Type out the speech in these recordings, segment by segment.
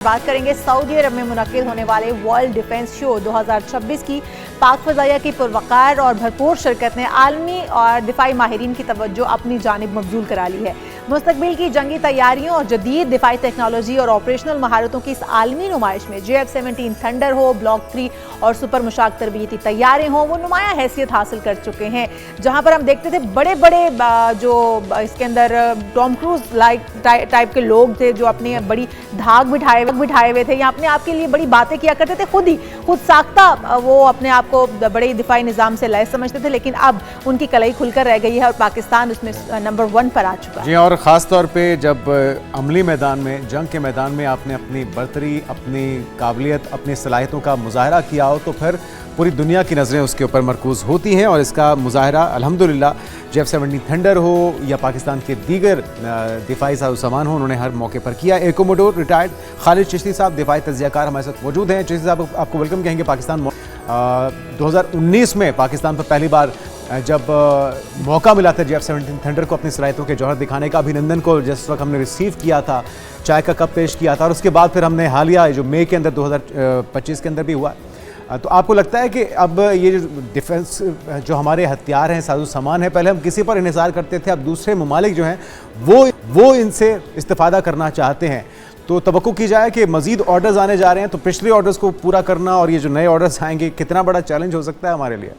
बात करेंगे सऊदी अरब में मुनक्किद होने वाले वर्ल्ड डिफेंस शो 2026 की। पाक फ़ज़ाइया की पुरवकार और भरपूर शिरकत ने आलमी और दिफाई माहिरीन की तवज्जो अपनी जानिब मबजूल करा ली है। मुस्तकबिल की जंगी तैयारियों और जदीद दिफाई टेक्नोलॉजी और ऑपरेशनल महारतों की इस आलमी नुमाइश में JF-17 थंडर हो, ब्लॉक 3 और सुपर मुशाक तरबियती तैयारे हों, वो नुमाया हैसियत हासिल कर चुके हैं। जहाँ पर हम देखते थे बड़े बड़े जो इसके अंदर टॉम क्रूज लाइक टाइप के लोग थे जो अपनी बड़ी धाक बिठाए हुए थे या अपने आप के लिए बड़ी बातें किया करते थे, खुद साख्ता वो अपने आप को बड़े दिफाई निज़ाम से लैस समझते थे, लेकिन अब उनकी कलाई खुलकर रह गई है और पाकिस्तान उसमें नंबर 1 पर आ चुका है। जी, और ख़ास तौर पे जब अमली मैदान में, जंग के मैदान में आपने अपनी बर्तरी, अपनी काबिलियत, अपनी सलाहियतों का मुजाहरा किया हो तो फिर पूरी दुनिया की नज़रें उसके ऊपर मरकूज़ होती हैं और इसका मुजाहरा अल्हम्दुलिल्लाह JF-17 थंडर हो या पाकिस्तान के दीगर दिफाई सामान हो, उन्होंने हर मौके पर किया। एको मोटोर रिटायर्ड खालिद चिश्ती साहब दिफाई तज्ज़ियाकार हमारे साथ मौजूद हैं। चिश्ती साहब, आपको वेलकम कहेंगे। पाकिस्तान 2019 में पाकिस्तान पर पहली बार जब मौका मिला था JF-17 थंडर को अपनी सलाहियतों के जौहर दिखाने का, अभिनंदन को जिस वक्त हमने रिसीव किया था, चाय का कप पेश किया था और उसके बाद फिर हमने हालिया जो मई के अंदर 2025 के अंदर भी हुआ, तो आपको लगता है कि अब ये जो डिफेंस जो हमारे हथियार हैं, साजो सामान है, पहले हम किसी पर इन्हिसार करते थे, अब दूसरे ममालिक जो हैं वो इनसे इस्तेफादा करना चाहते हैं, तो तवक्को की जाए कि मज़ीद ऑर्डर्स आने जा रहे हैं, तो पिछले ऑर्डर्स को पूरा करना और ये जो नए ऑर्डर्स आएंगे, कितना बड़ा चैलेंज हो सकता है हमारे लिए?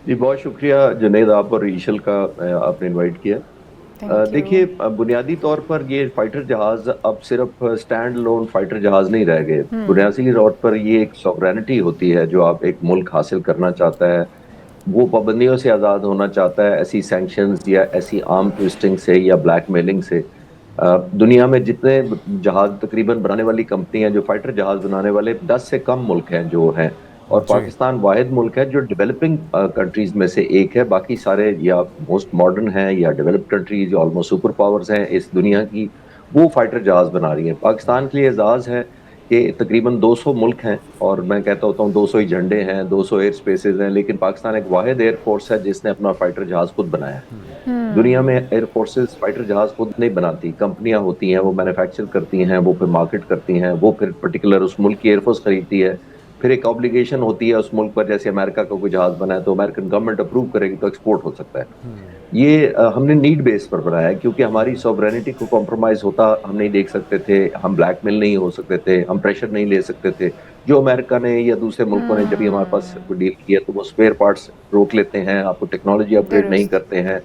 जी, बहुत शुक्रिया जुनैद, आप और ईशल का आपने इनवाइट किया। देखिए, बुनियादी तौर पर ये फाइटर जहाज अब सिर्फ स्टैंड लोन फाइटर जहाज नहीं रह गए। बुनियादी तौर पर ये एक सॉवरेनिटी होती है जो आप एक मुल्क हासिल करना चाहता है, वो पाबंदियों से आज़ाद होना चाहता है, ऐसी सैंक्शंस या ऐसी आर्म ट्विस्टिंग से या ब्लैकमेलिंग से। दुनिया में जितने जहाज तकरीबन बनाने वाली कंपनियां, जो फाइटर जहाज बनाने वाले 10 से कम मुल्क हैं जो हैं, और पाकिस्तान वाहिद मुल्क है जो डेवलपिंग कंट्रीज में से एक है। बाकी सारे या मोस्ट मॉडर्न हैं या डेवलप्ड कंट्रीज या ऑलमोस्ट सुपर पावर्स हैं इस दुनिया की, वो फाइटर जहाज बना रही हैं। पाकिस्तान के लिए एजाज़ है कि तकरीबन 200 मुल्क हैं और मैं कहता होता हूँ 200 ही झंडे हैं, 200 एयर स्पेसेस हैं, लेकिन पाकिस्तान एक वाहिद एयर फोर्स है जिसने अपना फाइटर जहाज खुद बनाया है। दुनिया में एयर फोर्सेस फाइटर जहाज खुद नहीं बनाती, कंपनियां होती हैं, वो मैन्युफैक्चर करती हैं, वो फिर मार्केट करती हैं, वो फिर पर्टिकुलर उस मुल्क की एयरफोर्स खरीदती है, फिर एक ऑब्लिगेशन होती है उस मुल्क पर। जैसे अमेरिका का कोई जहाज बना है तो अमेरिकन गवर्नमेंट अप्रूव करेगी तो एक्सपोर्ट हो सकता है। ये हमने नीड बेस पर बनाया है क्योंकि हमारी सॉवरेनिटी को कॉम्प्रोमाइज होता हम नहीं देख सकते थे, हम ब्लैकमेल नहीं हो सकते थे, हम प्रेशर नहीं ले सकते थे। जो अमेरिका ने या दूसरे मुल्कों ने जब भी हमारे पास कोई डील किया तो वो स्पेयर पार्ट्स रोक लेते हैं, आपको टेक्नोलॉजी अपग्रेड नहीं करते हैं,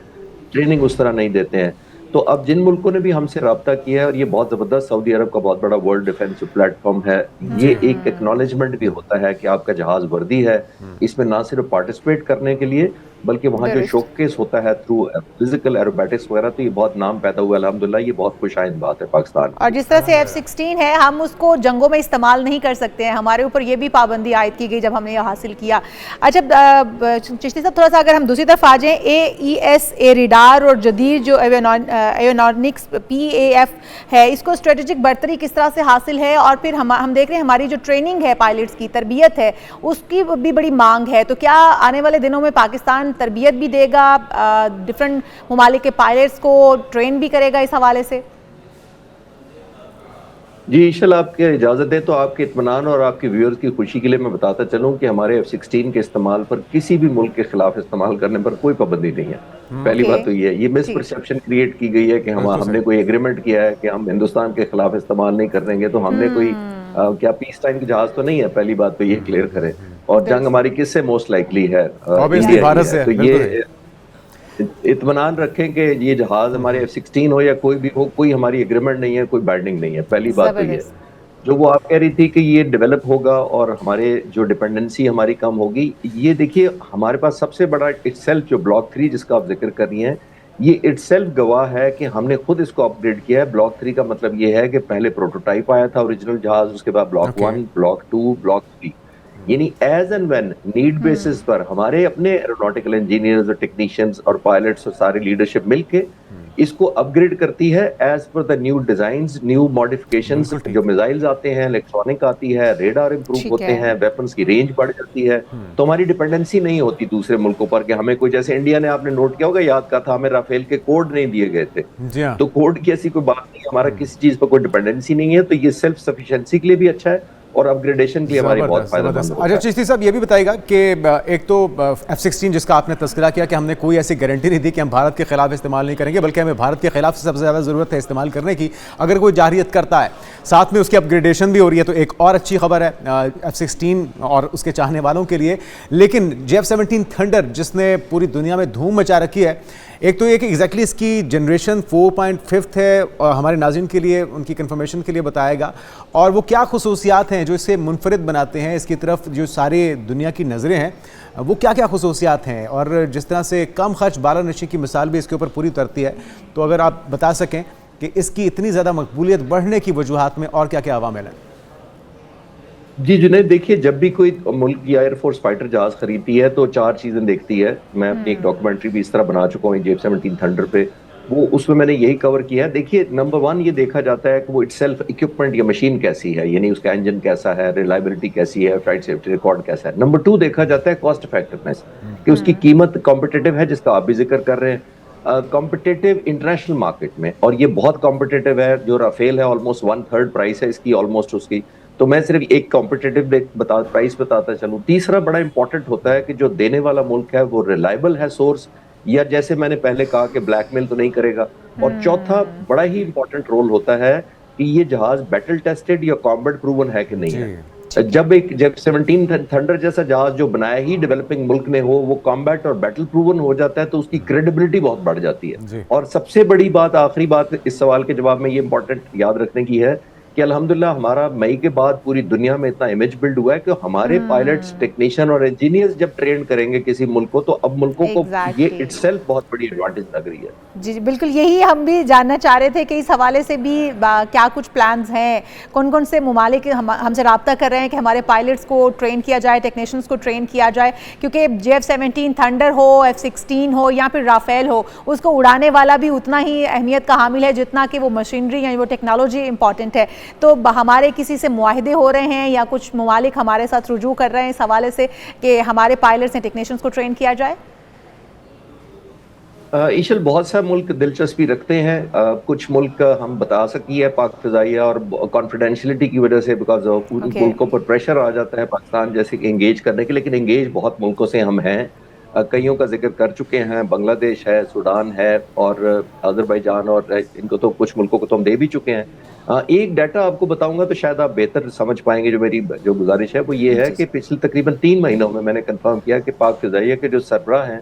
ट्रेनिंग उस तरह नहीं देते हैं। तो अब जिन मुल्कों ने भी हमसे रब्ता किया है, और ये बहुत जबरदस्त सऊदी अरब का बहुत बड़ा वर्ल्ड डिफेंस प्लेटफॉर्म है, ये एक एक्नॉलेजमेंट भी होता है कि आपका जहाज वर्दी है इसमें ना सिर्फ पार्टिसिपेट करने के लिए बल्कि वहाँ जो शोकेस होता है थ्रू फिजिकल एरोबैटिक्स वगैरह, तो ये बहुत नाम पैदा हुआ अल्हम्दुलिल्लाह। ये बहुत खुशाइंद बात है पाकिस्तान। और जिस तरह से F-16 है, हम उसको जंगों में इस्तेमाल नहीं कर सकते हैं, हमारे ऊपर ये भी पाबंदी आयद की गई जब हमने ये हासिल किया। अच्छा चिश्ती साहब, थोड़ा सा अगर हम दूसरी तरफ आ जाएं, AES एरिडार और जदीद जो एवियोनिक्स PAF है, इसको स्ट्रेटेजिक बर्तरी किस तरह से हासिल है, और फिर हम देख रहे हैं हमारी जो ट्रेनिंग है, पायलट्स की तरबियत है, उसकी भी बड़ी मांग है, तो क्या आने वाले दिनों में पाकिस्तान तरबियत भी देगा, डिफरेंट ममालिक के पायलट्स को ट्रेन भी करेगा इस हवाले से? जी ईशल, आपके इजाज़त दें तो आपके इत्मीनान और आपके व्यूअर्स की खुशी के लिए मैं बताता चलूं कि हमारे F-16 के इस्तेमाल पर किसी भी मुल्क के खिलाफ इस्तेमाल करने पर कोई पाबंदी नहीं है। पहली बात तो ये मिसपरसेप्शन क्रिएट की गई है कि हमने कोई एग्रीमेंट किया है कि हम हिंदुस्तान के खिलाफ इस्तेमाल नहीं करेंगे, तो हमने कोई क्या पीस टाइम के जहाज तो नहीं है। पहली बात तो ये क्लियर करें। और जंग हमारी किससे मोस्ट लाइकली है? भारत से। तो ये इत्मीनान रखें कि ये जहाज हमारे F-16 हो या कोई भी हो, कोई हमारी एग्रीमेंट नहीं है, कोई बाइंडिंग नहीं है। पहली बात तो ये जो वो आप कह रही थी कि ये डेवलप होगा और हमारे जो डिपेंडेंसी हमारी कम होगी, ये देखिए हमारे पास सबसे बड़ा इटसेल्फ जो ब्लॉक 3 जिसका आप जिक्र कर रही हैं, ये इटसेल्फ गवाह है कि हमने खुद इसको अपग्रेड किया है। ब्लॉक 3 का मतलब ये है कि पहले प्रोटोटाइप आया था ओरिजिनल जहाज, उसके बाद ब्लॉक 1, ब्लॉक 2, ब्लॉक 3। यानी as and when need basis पर हमारे अपने एरोनॉटिकल इंजीनियर्स और टेक्नीशियंस और पायलट्स और सारी लीडरशिप मिलके इसको अपग्रेड करती है as per the new designs, new modifications. जो मिसाइल्स आते हैं, इलेक्ट्रॉनिक आती है, रेडार इंप्रूव होते हैं, वेपन्स की रेंज बढ़ जाती है, तो हमारी डिपेंडेंसी नहीं होती दूसरे मुल्कों पर कि हमें कोई, जैसे इंडिया ने आपने नोट किया होगा, याद का था, हमें राफेल के कोड नहीं दिए गए थे। तो कोड की ऐसी कोई बात नहीं, हमारा किसी चीज पर कोई डिपेंडेंसी नहीं है, तो ये सेल्फ सफिशिएंसी के लिए भी अच्छा है और अपग्रेडेशन के लिए हमारी बहुत फायदेमंद है। अच्छा चिश्ती साहब, ये भी बताइएगा कि एक तो F-16 जिसका आपने तस्करा किया कि हमने कोई ऐसी गारंटी नहीं दी कि हम भारत के खिलाफ इस्तेमाल नहीं करेंगे, बल्कि हमें भारत के खिलाफ से सबसे ज़्यादा ज़रूरत है इस्तेमाल करने की। अगर कोई जारहियत करता है, साथ में उसकी अपग्रेडेशन भी हो रही है, तो एक और अच्छी खबर है F-16 और उसके चाहने वालों के लिए। लेकिन JF-17 थंडर जिसने पूरी दुनिया में धूम मचा रखी है, एक तो ये कि एग्जैक्टली इसकी जनरेशन 4.5 है, और हमारे नाज़रीन के लिए उनकी कंफर्मेशन के लिए बताएगा, और वो क्या खुसूसियात हैं जो इसे मुनफरिद बनाते हैं, इसकी तरफ जो सारी दुनिया की नज़रें हैं, वो क्या क्या खुसूसियात हैं, और जिस तरह से कम खर्च बाला नशी की मिसाल भी इसके ऊपर पूरी उतरती है। तो अगर आप बता सकें कि इसकी इतनी ज़्यादा मकबूलियत बढ़ने की वजूहात में और क्या क्या अवामिल हैं। जी जुनैद, देखिए, जब भी कोई मुल्क की एयरफोर्स फाइटर जहाज खरीदती है तो 4 चीजें देखती है। मैं अपनी एक डॉक्यूमेंट्री भी इस तरह बना चुका हूँ JF-17 थंडर पे, वो उसमें मैंने यही कवर किया है। देखिए, नंबर 1 ये देखा जाता है कि वो इटसेल्फ इक्विपमेंट या मशीन कैसी है, यानी उसका इंजन कैसा है, रिलायबिलिटी कैसी है, फ्लाइट सेफ्टी रिकॉर्ड कैसा है। नंबर 2 देखा जाता है कॉस्ट इफेक्टिवनेस, कि उसकी कीमत कॉम्पिटिटिव है, जिसका आप भी जिक्र कर रहे हैं, कॉम्पिटिटिव इंटरनेशनल मार्केट में, और ये बहुत कॉम्पिटिटिव है। जो राफेल है ऑलमोस्ट 1/3 प्राइस है इसकी, ऑलमोस्ट उसकी। तो मैं सिर्फ एक कॉम्पिटिटिव प्राइस बताता चलूं। तीसरा बड़ा इंपॉर्टेंट होता है कि जो देने वाला मुल्क है वो रिलायबल है सोर्स, या जैसे मैंने पहले कहा कि ब्लैकमेल तो नहीं करेगा। और चौथा बड़ा ही इंपॉर्टेंट रोल होता है कि ये जहाज बैटल टेस्टेड या कॉम्बैट प्रूवन है कि नहीं है। जब 17 थंडर जैसा जहाज जो बनाया ही डेवलपिंग मुल्क ने हो, वो कॉम्बैट और बैटल प्रूवन हो जाता है, तो उसकी क्रेडिबिलिटी बहुत बढ़ जाती है। और सबसे बड़ी बात, आखिरी बात इस सवाल के जवाब में ये इंपॉर्टेंट याद रखने की है कि अल्हम्दुलिल्लाह हमारा मई के बाद पूरी दुनिया में इतना इमेज बिल्ड हुआ है कि हमारे पायलट्स, टेक्नीशियन और इंजीनियर्स जब ट्रेन करेंगे किसी मुल्क को, तो अब मुल्कों को ये इटसेल्फ बहुत बड़ी एडवांटेज लग रही है। जी बिल्कुल, यही हम भी जानना चाह रहे थे कि इस हवाले से भी क्या कुछ प्लान्स हैं, कौन कौन से ममालिक हमसे रब्ता कर रहे हैं कि हमारे पायलट्स को ट्रेन किया जाए, टेक्नीशियंस को ट्रेन किया जाए, क्योंकि JF-17 थंडर हो, F-16 हो या फिर राफेल हो, उसको उड़ाने वाला भी उतना ही अहमियत का हामिल है जितना कि वो मशीनरी या वो टेक्नोलॉजी इंपॉर्टेंट है। तो हमारे किसी से मुआहिदे हो रहे हैं या कुछ ममालिक हमारे साथ रुजू कर रहे हैं इस हवाले से कि हमारे पायलट्स एंड टेक्नीशियंस को ट्रेन किया जाए? ईशल, बहुत सा मुल्क दिलचस्पी रखते हैं। कुछ मुल्क हम बता सकी है पाक फिजाइया और कॉन्फिडेंशियलिटी की वजह से, बिकॉज मुल्कों पर प्रेशर आ जाता है पाकिस्तान जैसे एंगेज करने के, लेकिन एंगेज बहुत मुल्कों से हम हैं। कईयों का जिक्र कर चुके हैं, बांग्लादेश है, सूडान है और अजरबैजान, और इनको तो कुछ मुल्कों को तो हम दे भी चुके हैं। एक डाटा आपको बताऊंगा तो शायद आप बेहतर समझ पाएंगे। जो मेरी जो गुजारिश है वो ये है कि पिछले तकरीबन 3 महीनों में मैंने कंफर्म किया कि पाक फिजाइया के जो सरबराह हैं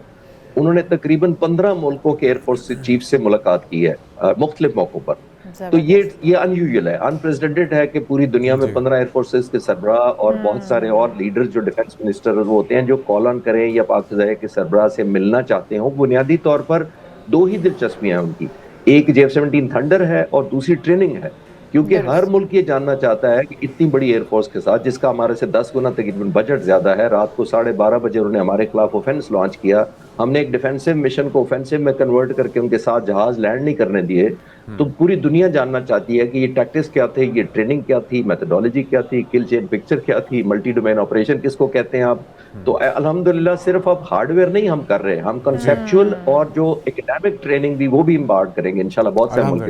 उन्होंने तकरीबन 15 मुल्कों के एयरफोर्स चीफ से मुलाकात की है मुख्तलिफ मौकों पर। तो ये अनयूजुअल है, अनप्रेसिडेंटेड है कि पूरी दुनिया में 15 एयरफोर्सेस के सरबराह और बहुत सारे और लीडर्स जो डिफेंस मिनिस्टर वो होते हैं जो कॉल ऑन करें या पाक फिजाइया के सरबराह से मिलना चाहते हो। बुनियादी तौर पर 2 ही दिलचस्पियां हैं उनकी, एक JF-17 थंडर है और दूसरी ट्रेनिंग है। क्योंकि हर मुल्क ये जानना चाहता है कि इतनी बड़ी एयरफोर्स के साथ, जिसका हमारे से 10 गुना तकरीबन बजट ज्यादा है, रात को 12:30 बजे उन्होंने हमारे खिलाफ ऑफेंस लॉन्च किया। हमने एक डिफेंसिव मिशन को ऑफेंसिव में कन्वर्ट करके उनके साथ जहाज लैंड नहीं करने दिए। तो पूरी दुनिया जानना चाहती है कि ये टैक्टिक्स क्या थे, ये ट्रेनिंग क्या थी, मेथोडोलॉजी क्या थी, किल चेन पिक्चर क्या थी, मल्टी डोमेन ऑपरेशन किसको कहते हैं आप। तो अल्हम्दुलिल्लाह सिर्फ अब हार्डवेयर नहीं हम कर रहे हैं, हम कंसेप्चुअल और जो एकेडमिक ट्रेनिंग भी वो भी इम्पार्ट करेंगे इंशाल्लाह बहुत से मुल्क।